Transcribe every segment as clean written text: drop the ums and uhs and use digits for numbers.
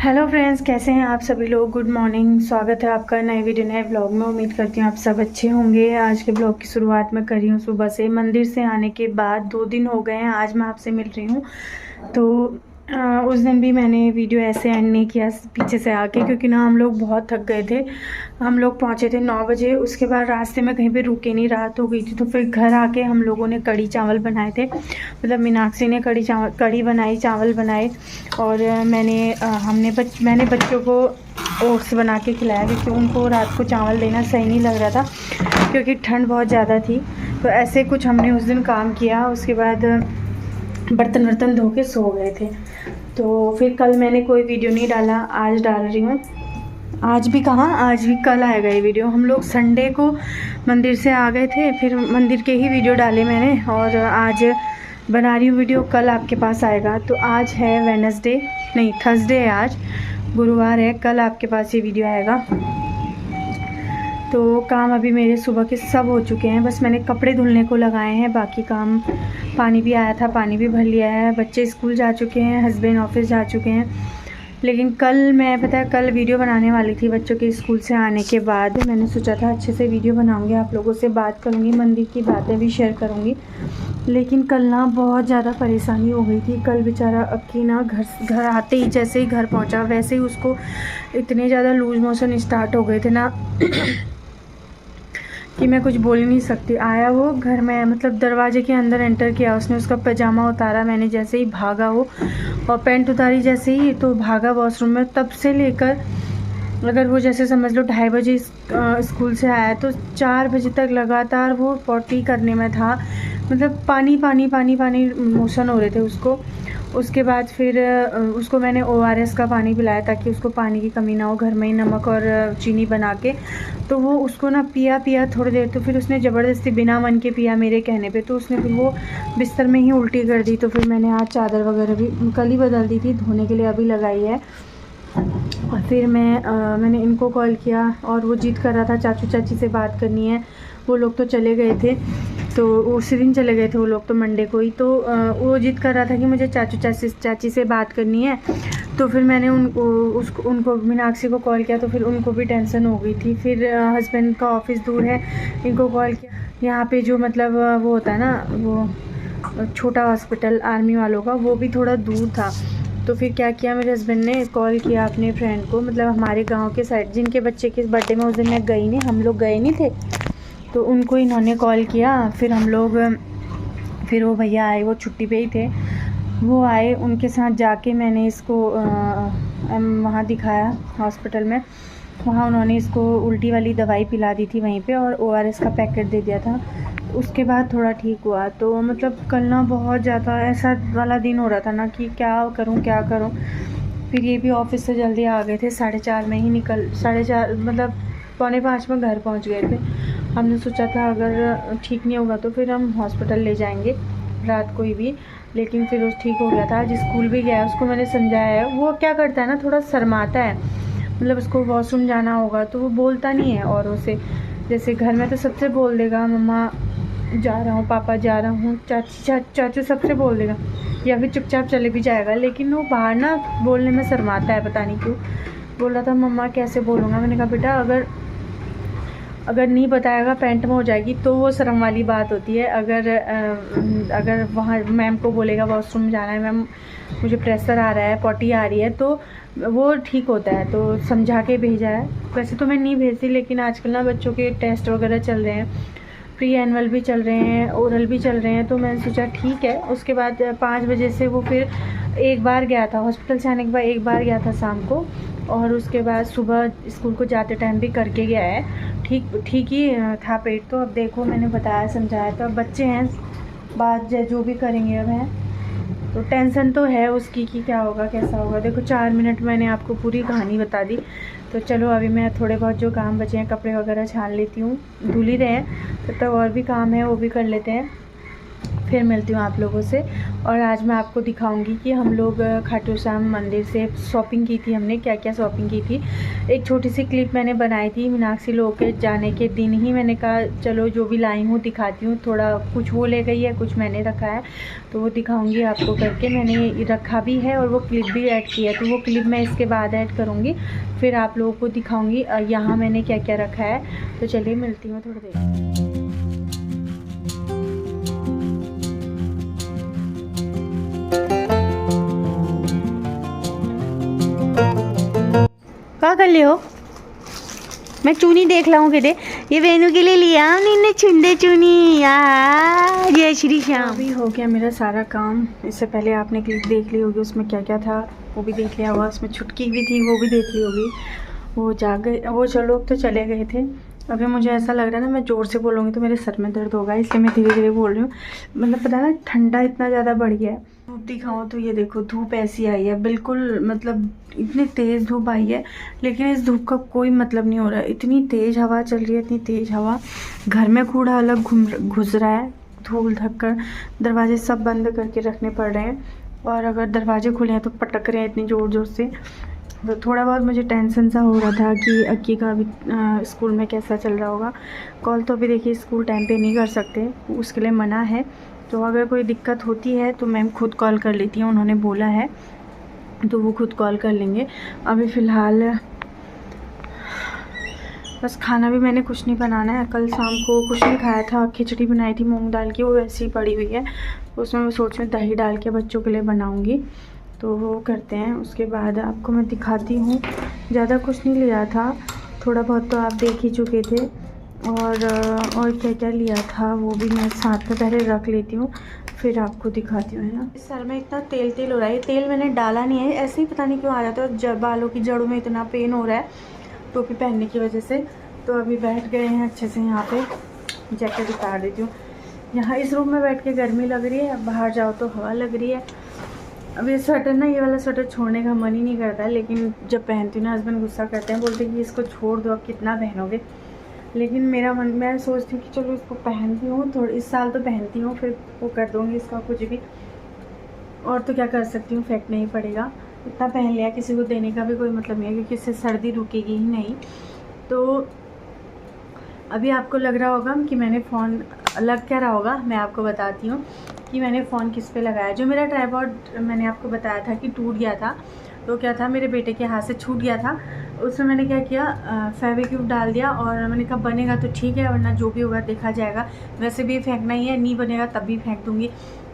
Hello friends, कैसे हैं आप सभी लोग। Good morning. स्वागत है आपका नए वीडियो नए ब्लॉग में। उम्मीद करती हूँ आप सब अच्छे होंगे। आज के ब्लॉग की शुरुआत मैं कर रही हूँ सुबह से। मंदिर से आने के बाद 2 दिन हो गए हैं, आज मैं आपसे मिल रही हूँ। तो उस दिन भी मैंने वीडियो ऐसे एंड नहीं किया पीछे से आके, क्योंकि ना हम लोग बहुत थक गए थे। हम लोग पहुँचे थे 9 बजे। उसके बाद रास्ते में कहीं पे रुके नहीं, रात हो गई थी। तो फिर घर आके हम लोगों ने कढ़ी चावल बनाए थे। मतलब मीनाक्षी ने कढ़ी बनाई, चावल बनाए। और मैंने बच्चों को ओट्स बना के खिलाया, क्योंकि उनको रात को चावल देना सही नहीं लग रहा था, क्योंकि ठंड बहुत ज़्यादा थी। तो ऐसे कुछ हमने उस दिन काम किया। उसके बाद बर्तन धो के सो गए थे। तो फिर कल मैंने कोई वीडियो नहीं डाला, आज डाल रही हूँ। आज भी कहाँ, आज भी कल आएगा ये वीडियो। हम लोग संडे को मंदिर से आ गए थे, फिर मंदिर के ही वीडियो डाले मैंने, और आज बना रही हूँ वीडियो, कल आपके पास आएगा। तो आज है वेडनेसडे, नहीं थर्सडे है, आज गुरुवार है। कल आपके पास ये वीडियो आएगा। तो काम अभी मेरे सुबह के सब हो चुके हैं, बस मैंने कपड़े धुलने को लगाए हैं। बाकी काम, पानी भी आया था, पानी भी भर लिया है। बच्चे स्कूल जा चुके हैं, हस्बैंड ऑफिस जा चुके हैं। लेकिन कल मैं कल वीडियो बनाने वाली थी बच्चों के स्कूल से आने के बाद। मैंने सोचा था अच्छे से वीडियो बनाऊंगी, आप लोगों से बात करूंगी, मंदिर की बातें भी शेयर करूंगी। लेकिन कल ना बहुत ज़्यादा परेशानी हो गई थी। कल बेचारा अक्की ना घर आते ही, जैसे ही घर पहुंचा वैसे ही उसको इतने ज़्यादा लूज मोशन स्टार्ट हो गए थे ना कि मैं कुछ बोल ही नहीं सकती। आया वो घर में, मतलब दरवाजे के अंदर एंटर किया उसने, उसका पजामा उतारा मैंने, जैसे ही भागा वो, और पैंट उतारी जैसे ही तो भागा वॉशरूम में। तब से लेकर, अगर वो जैसे समझ लो 2:30 बजे स्कूल से आया, तो 4 बजे तक लगातार वो पॉटी करने में था। मतलब पानी मोशन हो रहे थे उसको। उसके बाद फिर उसको मैंने ORS का पानी पिलाया, ताकि उसको पानी की कमी ना हो। घर में ही नमक और चीनी बना के, तो वो उसको ना पिया थोड़ी देर। तो फिर उसने ज़बरदस्ती बिना मन के पिया मेरे कहने पे, तो उसने फिर वो बिस्तर में ही उल्टी कर दी। तो फिर मैंने आज चादर वगैरह भी कल ही बदल दी थी, धोने के लिए अभी लगाई है। और फिर मैंने इनको कॉल किया, और वो जिद कर रहा था चाचू चाची से बात करनी है। वो लोग तो चले गए थे, तो उसी दिन चले गए थे वो लोग, तो मंडे को ही। तो वो जिद कर रहा था कि मुझे चाचू चाची से बात करनी है। तो फिर मैंने उनको मीनाक्षी को कॉल किया, तो फिर उनको भी टेंशन हो गई थी। फिर हस्बैंड का ऑफिस दूर है, इनको कॉल किया। यहाँ पे जो मतलब वो होता है ना, वो छोटा हॉस्पिटल आर्मी वालों का, वो भी थोड़ा दूर था। तो फिर क्या किया, मेरे हस्बैंड ने कॉल किया अपने फ्रेंड को, मतलब हमारे गांव के साइड, जिनके बच्चे के बर्थडे में उस दिन मैं गई नहीं, हम लोग गए नहीं थे, तो उनको इन्होंने कॉल किया। फिर वो भैया आए, वो छुट्टी पे ही थे, वो आए। उनके साथ जाके मैंने इसको वहाँ दिखाया हॉस्पिटल में। वहाँ उन्होंने इसको उल्टी वाली दवाई पिला दी थी वहीं पे, और ORS का पैकेट दे दिया था। उसके बाद थोड़ा ठीक हुआ। तो मतलब कल ना बहुत ज़्यादा ऐसा वाला दिन हो रहा था ना कि क्या करूँ। फिर ये भी ऑफिस से जल्दी आ गए थे, 4:30 में ही 4:30 मतलब 4:45 में घर पहुंच गए थे। हमने सोचा था अगर ठीक नहीं होगा तो फिर हम हॉस्पिटल ले जाएंगे रात को ही भी। लेकिन फिर वो ठीक हो गया था, आज स्कूल भी गया। उसको मैंने समझाया है, वो क्या करता है ना, थोड़ा शर्माता है। मतलब उसको वॉशरूम जाना होगा तो वो बोलता नहीं है औरों से। जैसे घर में तो सबसे बोल देगा, मम्मा जा रहा हूँ, पापा जा रहा हूँ, चाचू सबसे बोल देगा, या फिर चुपचाप चले भी जाएगा। लेकिन वो बाहर ना बोलने में शर्माता है, पता नहीं क्यों। बोल रहा था मम्मा कैसे बोलूँगा। मैंने कहा बेटा अगर नहीं बताएगा पैंट में हो जाएगी तो वो शर्म वाली बात होती है। अगर वहाँ मैम को बोलेगा वॉशरूम जाना है, मैम मुझे प्रेशर आ रहा है, पॉटी आ रही है, तो वो ठीक होता है। तो समझा के भेजा है। वैसे तो मैं नहीं भेजती, लेकिन आजकल ना बच्चों के टेस्ट वगैरह चल रहे हैं, प्री एनुअल भी चल रहे हैं, ओरल भी चल रहे हैं, तो मैंने सोचा ठीक है। उसके बाद 5 बजे से वो फिर एक बार गया था, हॉस्पिटल से आने के बाद एक बार गया था शाम को, और उसके बाद सुबह स्कूल को जाते टाइम भी करके गया है। ठीक ही था पेट। तो अब देखो, मैंने बताया समझाया, तो अब बच्चे हैं, बात जो भी करेंगे अब हैं। तो टेंशन तो है उसकी कि क्या होगा कैसा होगा। देखो 4 मिनट मैंने आपको पूरी कहानी बता दी। तो चलो अभी मैं थोड़े बहुत जो काम बचे हैं, कपड़े वगैरह छान लेती हूँ, धुल ही रहे हैं, तब तक और भी काम है वो भी कर लेते हैं। फिर मिलती हूँ आप लोगों से। और आज मैं आपको दिखाऊंगी कि हम लोग खाटू श्याम मंदिर से शॉपिंग की थी, हमने क्या क्या शॉपिंग की थी। एक छोटी सी क्लिप मैंने बनाई थी मीनाक्षी लोग के जाने के दिन ही। मैंने कहा चलो जो भी लाई हूँ दिखाती हूँ, थोड़ा कुछ वो ले गई है, कुछ मैंने रखा है, तो वो दिखाऊँगी आपको करके। मैंने रखा भी है और वो क्लिप भी ऐड की है, तो वो क्लिप मैं इसके बाद ऐड करूँगी, फिर आप लोगों को दिखाऊँगी यहाँ मैंने क्या क्या रखा है। तो चलिए मिलती हूँ थोड़ी देर। क्या कर ले हो? मैं चूनी देख लाऊं कि ये वेनू के लिए लिया इन्हें छुंदे चूनी यार। जय श्री श्याम। अभी हो गया मेरा सारा काम। इससे पहले आपने क्लिप देख ली होगी, उसमें क्या क्या था वो भी देख लिया होगा, उसमें छुटकी भी थी वो भी देख ली होगी। वो जा गए, वो चलो तो चले गए थे। अभी मुझे ऐसा लग रहा है ना, मैं ज़ोर से बोलूँगी तो मेरे सर में दर्द होगा, इसलिए मैं धीरे धीरे बोल रही हूँ। मतलब पता है ना, ठंडा इतना ज़्यादा बढ़ गया है। धूप दिखाऊँ तो ये देखो धूप ऐसी आई है, बिल्कुल मतलब इतनी तेज़ धूप आई है, लेकिन इस धूप का कोई मतलब नहीं हो रहा है। इतनी तेज़ हवा चल रही है, इतनी तेज़ हवा। घर में कूड़ा अलग घुस रहा है, धूल ढककर दरवाजे सब बंद करके रखने पड़ रहे हैं, और अगर दरवाजे खुले हैं तो पटक रहे हैं इतनी ज़ोर ज़ोर से। तो थोड़ा बहुत मुझे टेंशन सा हो रहा था कि अक्की का अभी स्कूल में कैसा चल रहा होगा। कॉल तो अभी देखिए स्कूल टाइम पे नहीं कर सकते, उसके लिए मना है। तो अगर कोई दिक्कत होती है तो मैम खुद कॉल कर लेती हैं, उन्होंने बोला है, तो वो खुद कॉल कर लेंगे। अभी फ़िलहाल बस खाना भी मैंने कुछ नहीं बनाना है। कल शाम को कुछ नहीं खाया था, खिचड़ी बनाई थी मूंग दाल की, वो वैसी ही पड़ी हुई है। उसमें मैं सोच रही हूँ दही डाल के बच्चों के लिए बनाऊँगी, तो वो करते हैं। उसके बाद आपको मैं दिखाती हूँ। ज़्यादा कुछ नहीं लिया था, थोड़ा बहुत तो आप देख ही चुके थे। और क्या क्या लिया था वो भी मैं साथ में पहले रख लेती हूँ, फिर आपको दिखाती हूँ, है ना। सर में इतना तेल तेल हो रहा है, ये तेल मैंने डाला नहीं है, ऐसे ही पता नहीं क्यों आ जाता है। और बालों की जड़ों में इतना पेन हो रहा है टोपी पहनने की वजह से। तो अभी बैठ गए हैं अच्छे से यहाँ पे, जैकेट उतार देती हूँ। यहाँ इस रूम में बैठ के गर्मी लग रही है, बाहर जाओ तो हवा लग रही है। अब ये स्वेटर ना, ये वाला स्वेटर छोड़ने का मन ही नहीं करता है, लेकिन जब पहनती हूँ ना हस्बैंड गुस्सा करते हैं, बोलते हैं कि इसको छोड़ दो, अब कितना पहनोगे। लेकिन मेरा मन, मैं सोचती हूँ कि चलो इसको पहनती हूँ, थोड़ी इस साल तो पहनती हूँ, फिर वो कर दूँगी इसका कुछ भी। और तो क्या कर सकती हूँ, फैक्ट नहीं पड़ेगा। इतना पहन लिया, किसी को देने का भी कोई मतलब नहीं है, क्योंकि इससे सर्दी रुकेगी ही नहीं। तो अभी आपको लग रहा होगा कि मैंने फ़ोन, लग क्या रहा होगा, मैं आपको बताती हूँ कि मैंने फ़ोन किस पे लगाया। जो मेरा ट्राइपॉड मैंने आपको बताया था कि टूट गया था, तो क्या था, मेरे बेटे के हाथ से छूट गया था। उसमें मैंने क्या किया, फेविक्विक डाल दिया, और मैंने कहा बनेगा तो ठीक है, वरना जो भी होगा देखा जाएगा। वैसे भी फेंकना ही है, नहीं बनेगा तब भी फेंक दूँगी।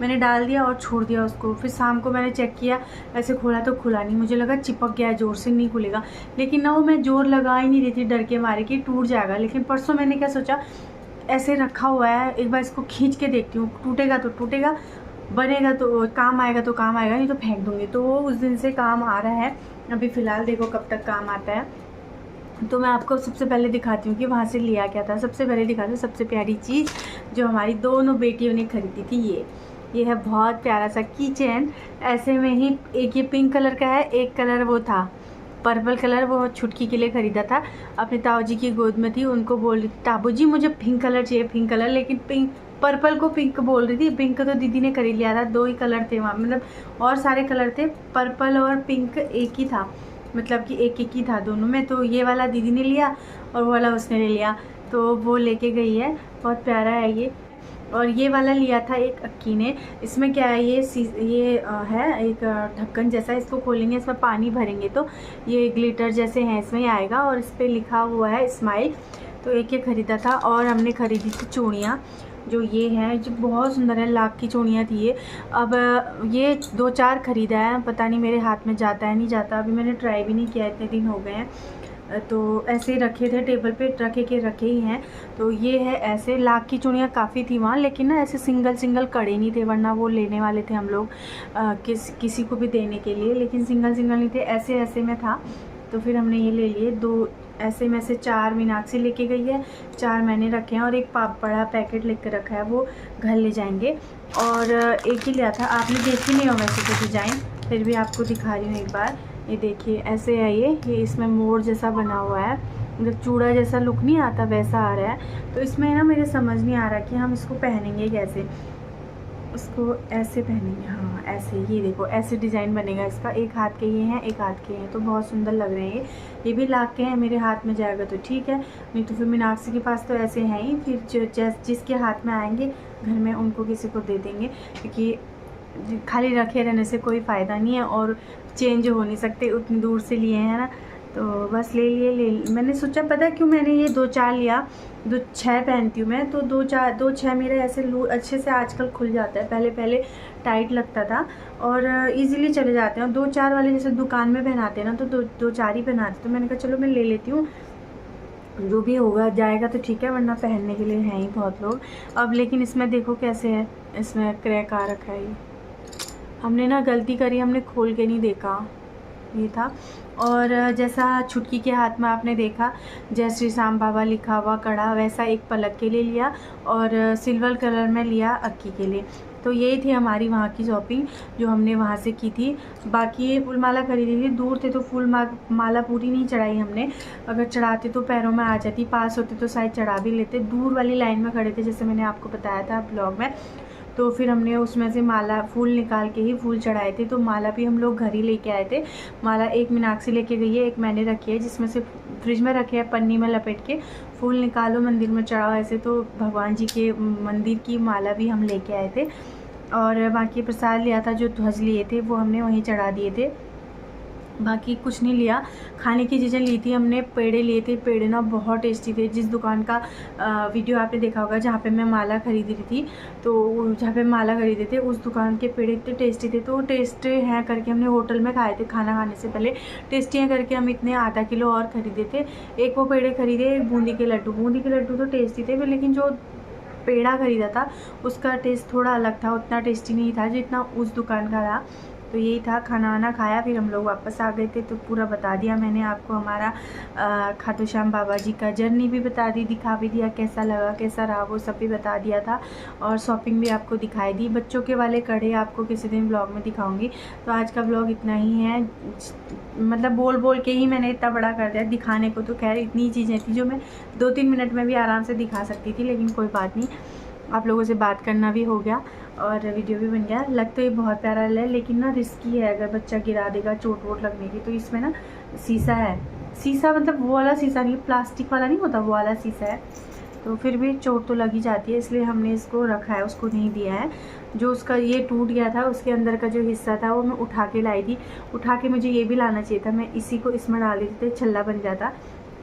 मैंने डाल दिया और छोड़ दिया उसको। फिर शाम को मैंने चेक किया, ऐसे खोला तो खुला नहीं, मुझे लगा चिपक गया है, ज़ोर से नहीं खुलेगा। लेकिन ना, वो मैं ज़ोर लगा ही नहीं रही थी डर के मारे कि टूट जाएगा। लेकिन परसों मैंने क्या सोचा, ऐसे रखा हुआ है, एक बार इसको खींच के देखती हूँ, टूटेगा तो टूटेगा, बनेगा तो काम आएगा, तो काम आएगा, नहीं तो फेंक दूँगी। तो वो उस दिन से काम आ रहा है। अभी फ़िलहाल देखो कब तक काम आता है। तो मैं आपको सबसे पहले दिखाती हूँ कि वहाँ से लिया क्या था। सबसे पहले दिखाती हूँ सबसे प्यारी चीज़ जो हमारी दोनों बेटियों ने खरीदी थी। ये है बहुत प्यारा सा की चेन, ऐसे में ही। एक ये पिंक कलर का है, एक कलर वो था पर्पल कलर, वो छुटकी के लिए ख़रीदा था। अपने ताऊ जी की गोद में थी, उनको बोल रही थी ताबू जी मुझे पिंक कलर चाहिए, पिंक कलर। लेकिन पिंक, पर्पल को पिंक बोल रही थी, पिंक तो दीदी ने खरीद लिया था। 2 ही कलर थे वहाँ, मतलब और सारे कलर थे, पर्पल और पिंक एक ही था, मतलब कि एक एक ही था दोनों में। तो ये वाला दीदी ने लिया और वो वाला उसने ले लिया, तो वो लेके गई है। बहुत प्यारा है ये। और ये वाला लिया था एक अक्की ने। इसमें क्या है, ये है एक ढक्कन जैसा, इसको खोलेंगे, इसमें पानी भरेंगे तो ये ग्लिटर जैसे हैं, इसमें ही आएगा, और इस पर लिखा हुआ है स्माइल। तो एक ये ख़रीदा था। और हमने ख़रीदी थी चूड़ियाँ, जो ये हैं, जो बहुत सुंदर है, लाख की चूड़ियाँ थी ये। अब ये 2-4 ख़रीदा है, पता नहीं मेरे हाथ में जाता है नहीं जाता, अभी मैंने ट्राई भी नहीं किया, इतने दिन हो गए हैं। तो ऐसे रखे थे टेबल पे, रखे ही हैं। तो ये है ऐसे, लाख की चूड़ियाँ काफ़ी थी वहाँ, लेकिन ना ऐसे सिंगल कड़े नहीं थे, वरना वो लेने वाले थे हम लोग किसी को भी देने के लिए, लेकिन सिंगल नहीं थे, ऐसे में था। तो फिर हमने ये ले लिए। 2 ऐसे में से 4 मीनाक्षी लेके गई है, 4 मैंने रखे हैं, और एक बड़ा पैकेट लेकर रखा है, वो घर ले जाएंगे। और एक ही लिया था, आपने देखी नहीं हो वैसे तो डिज़ाइन, फिर भी आपको दिखा रही हूँ एक बार। ये देखिए ऐसे है ये इसमें मोर जैसा बना हुआ है, मतलब चूड़ा जैसा लुक नहीं आता वैसा आ रहा है। तो इसमें ना मेरे समझ नहीं आ रहा कि हम इसको पहनेंगे कैसे। उसको ऐसे पहनेंगे, हाँ ऐसे, ये देखो ऐसे डिज़ाइन बनेगा इसका, एक हाथ के ये हैं, एक हाथ के हैं, तो बहुत सुंदर लग रहे हैं ये भी लाख के हैं। मेरे हाथ में जाएगा तो ठीक है, नहीं तो फिर मीनाक्षी के पास तो ऐसे हैं ही, फिर जिसके हाथ में आएंगे घर में उनको किसी को दे देंगे, क्योंकि खाली रखे रहने से कोई फ़ायदा नहीं है और चेंज हो नहीं सकते, उतनी दूर से लिए हैं ना, तो बस ले लिए। मैंने सोचा पता है क्यों मैंने ये 2-4 लिया, 2-6 पहनती हूँ मैं, तो 2-6 मेरा ऐसे अच्छे से आजकल खुल जाता है, पहले टाइट लगता था और इजीली चले जाते हैं, और 2-4 वाले जैसे दुकान में पहनाते हैं ना, तो 2-4 ही पहनाते, तो मैंने कहा चलो मैं ले लेती हूँ, जो भी होगा जाएगा तो ठीक है, वरना पहनने के लिए हैं ही बहुत लोग अब। लेकिन इसमें देखो कैसे है, इसमें क्रैक आ रखा है, हमने ना गलती करी, हमने खोल के नहीं देखा, ये था। और जैसा छुटकी के हाथ में आपने देखा जय श्री श्याम बाबा लिखा हुआ कड़ा, वैसा एक पलक के लिए लिया और सिल्वर कलर में लिया अक्की के लिए। तो यही थी हमारी वहाँ की शॉपिंग जो हमने वहाँ से की थी। बाकी फूल माला खरीदी थी, दूर थे तो फूल माला पूरी नहीं चढ़ाई हमने, अगर चढ़ाते तो पैरों में आ जाती, पास होते तो शायद चढ़ा भी लेते, दूर वाली लाइन में खड़े थे जैसे मैंने आपको बताया था ब्लॉग में, तो फिर हमने उसमें से माला फूल निकाल के ही फूल चढ़ाए थे। तो माला भी हम लोग घर ही लेके आए थे, माला एक मीनाक्षी लेके गई है, एक मैंने रखी है, जिसमें से फ्रिज में रखे हैं पन्नी में लपेट के, फूल निकालो मंदिर में चढ़ाओ, ऐसे। तो भगवान जी के मंदिर की माला भी हम लेके आए थे, और बाकी प्रसाद लिया था, जो ध्वज लिए थे वो हमने वहीं चढ़ा दिए थे, बाकी कुछ नहीं लिया। खाने की चीज़ें ली थी हमने, पेड़े लिए थे, पेड़े ना बहुत टेस्टी थे। जिस दुकान का वीडियो आपने देखा होगा जहाँ पे मैं माला खरीदी थी, तो जहाँ पे माला खरीदे थे उस दुकान के पेड़े इतने टेस्टी थे, तो टेस्ट हैं करके हमने होटल में खाए थे, खाना खाने से पहले टेस्टी हैं करके हम इतने आधा किलो और ख़रीदे थे। एक वो पेड़े खरीदे, एक बूंदी के लड्डू तो टेस्टी थे, लेकिन जो पेड़ा ख़रीदा था उसका टेस्ट थोड़ा अलग था, उतना टेस्टी नहीं था जितना उस दुकान का था। तो यही था, खाना वाना खाया, फिर हम लोग वापस आ गए थे। तो पूरा बता दिया मैंने आपको, हमारा खाटू श्याम बाबा जी का जर्नी भी बता दी, दिखा भी दिया, कैसा लगा कैसा रहा वो सब भी बता दिया था, और शॉपिंग भी आपको दिखाई दी। बच्चों के वाले कड़े आपको किसी दिन ब्लॉग में दिखाऊंगी। तो आज का ब्लॉग इतना ही है, मतलब बोल के ही मैंने इतना बड़ा कर दिया, दिखाने को तो खैर इतनी चीज़ें थी जो मैं 2-3 मिनट में भी आराम से दिखा सकती थी, लेकिन कोई बात नहीं, आप लोगों से बात करना भी हो गया और वीडियो भी बन गया। लग तो ये बहुत प्यारा है, लेकिन ना रिस्की है, अगर बच्चा गिरा देगा चोट वोट लगने की। तो इसमें ना शीशा है, शीशा मतलब वो वाला शीशा नहीं, प्लास्टिक वाला नहीं होता, वो वाला शीशा है, तो फिर भी चोट तो लगी जाती है, इसलिए हमने इसको रखा है, उसको नहीं दिया है। जो उसका ये टूट गया था, उसके अंदर का जो हिस्सा था वो मैं उठा के लाई थी, उठा के मुझे ये भी लाना चाहिए था, मैं इसी को इसमें डाल देती थी, छल्ला बन जाता,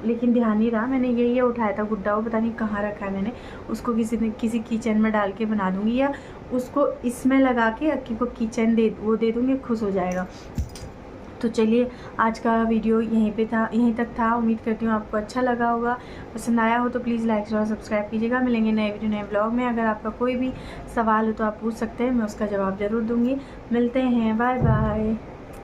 लेकिन ध्यान नहीं रहा, मैंने ये उठाया था गुड्डा, वो पता नहीं कहाँ रखा है मैंने, उसको किसी किचन में डाल के बना दूँगी, या उसको इसमें लगा के अक्की को किचन दे दूँगी, खुश हो जाएगा। तो चलिए आज का वीडियो यहीं तक था। उम्मीद करती हूँ आपको अच्छा लगा होगा, पसंद आया हो तो प्लीज़ लाइक और सब्सक्राइब कीजिएगा। मिलेंगे नए वीडियो नए ब्लॉग में। अगर आपका कोई भी सवाल हो तो आप पूछ सकते हैं, मैं उसका जवाब ज़रूर दूँगी। मिलते हैं, बाय बाय।